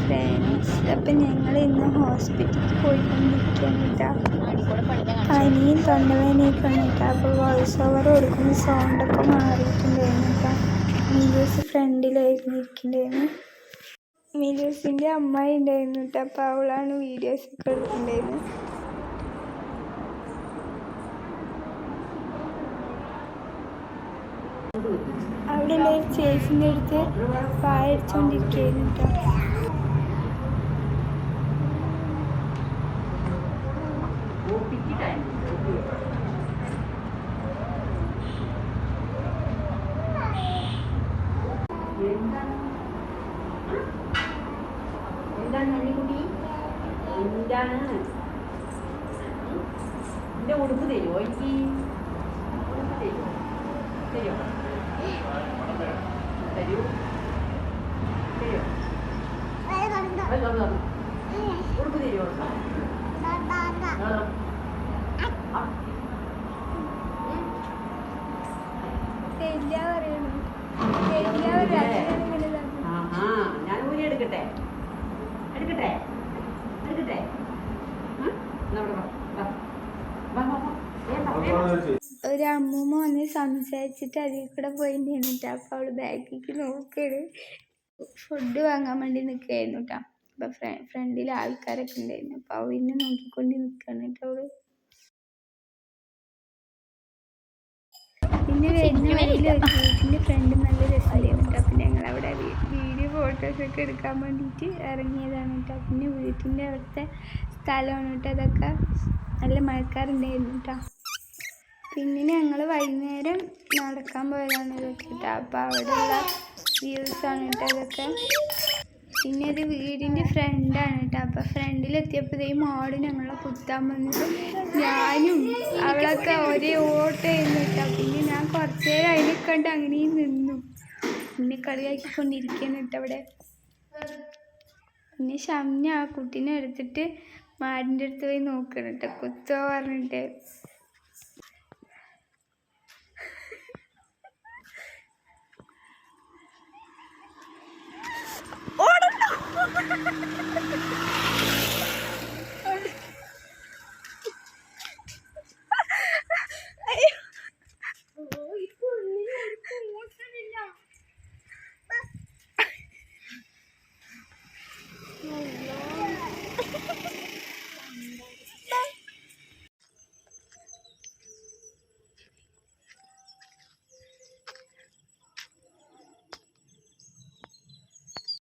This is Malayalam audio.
ഫ്രണ്ട്സ്. അപ്പം ഞങ്ങൾ ഇന്ന് ഹോസ്പിറ്റലിൽ പോയിക്കൊണ്ടിരിക്കുകയാണ് കേട്ടോ. പനിയും തൊണ്ടവേദനയൊക്കെ ഉണ്ട് കേട്ടോ. അപ്പോൾ വോയിസ് ഓവർ കൊടുക്കുന്ന സൗണ്ടൊക്കെ മാറിയിട്ടുണ്ടായിരുന്നു കേട്ടോ. മിലൂസ് ഫ്രണ്ടിലായിരുന്നു ഇരിക്കുന്നുണ്ടായിരുന്നു. മിലൂസിൻ്റെ അമ്മായി ഉണ്ടായിരുന്നു കേട്ടോ. അപ്പോൾ അവളാണ് വീഡിയോസൊക്കെ എടുക്കുന്നുണ്ടായിരുന്നത്. അവിടെ ഉള്ള ഒരു ചേച്ചിൻ്റെ അടുത്ത് പായടിച്ചുകൊണ്ടിരിക്കുകയായിരുന്നു കേട്ടോ. എൻ്റെ ഉടുപ്പ് തരുമോ? എനിക്ക് ഉടുപ്പ് തരുമോ? തരുമോ? തരൂ തരുമോ? ഉടുപ്പ് തരുമോ? ഞാൻ ഊരി എടുക്കട്ടെ എടുക്കട്ടെ എടുക്കട്ടെ. ഒരു അമ്മൂമ്മ വന്ന് സംസാരിച്ചിട്ട് അതിൽ കൂടെ പോയി നിന്നിട്ട്. അപ്പോൾ അവള് ബാഗിലേക്ക് നോക്കണ്. ഫുഡ് വാങ്ങാൻ വേണ്ടി നിൽക്കുകയായിരുന്നു കേട്ടോ. അപ്പം ഫ്രണ്ടിൽ ആൾക്കാരൊക്കെ ഉണ്ടായിരുന്നു. അപ്പോൾ അവളിനെ നോക്കിക്കൊണ്ട് നിൽക്കുകയാണ് കേട്ടോ അവള്. പിന്നെ വരുന്ന വഴിയിൽ ഒരു വീട്ടിൻ്റെ ഫ്രണ്ട് നല്ല രസമുണ്ടായിരുന്നു കേട്ടോ. അപ്പം ഞങ്ങൾ അവിടെ വീഡിയോ ഫോട്ടോസൊക്കെ എടുക്കാൻ വേണ്ടിയിട്ട് ഇറങ്ങിയതാണ് കേട്ടോ. പിന്നെ വീട്ടിൻ്റെ അവിടുത്തെ സ്ഥലമാണ് കേട്ടോ അതൊക്കെ. നല്ല മഴക്കാറുണ്ടായിരുന്നു കേട്ടോ. പിന്നെ ഞങ്ങൾ വൈകുന്നേരം നടക്കാൻ പോയതാണ് ഇതൊക്കെ കേട്ടോ. അപ്പോൾ അവിടെയുള്ള വ്യൂസാണ് കേട്ടോ ഇതൊക്കെ. പിന്നെ ഇത് വീടിൻ്റെ ഫ്രണ്ടാണ് കേട്ടോ. അപ്പോൾ ഫ്രണ്ടിലെത്തിയപ്പോൾ ഈ മോഡ് ഞങ്ങളെ കുത്താൻ വന്നത്. ഞാനും അവളൊക്കെ ഒരേ ഓട്ടമായിരുന്നു കേട്ടോ. പിന്നെ ഞാൻ കുറച്ച് നേരം അതിനെ കണ്ട് അങ്ങനെയും നിന്നു. പിന്നെ കളിയാക്കിക്കൊണ്ടിരിക്കുകയാണ് കേട്ടോ അവിടെ. പിന്നെ ഷംന ആ കുട്ടീനെ എടുത്തിട്ട് മാടിൻ്റെ അടുത്ത് പോയി നോക്കണം കേട്ടോ, കുത്തോ പറഞ്ഞിട്ട്. ഓടല്ലോ.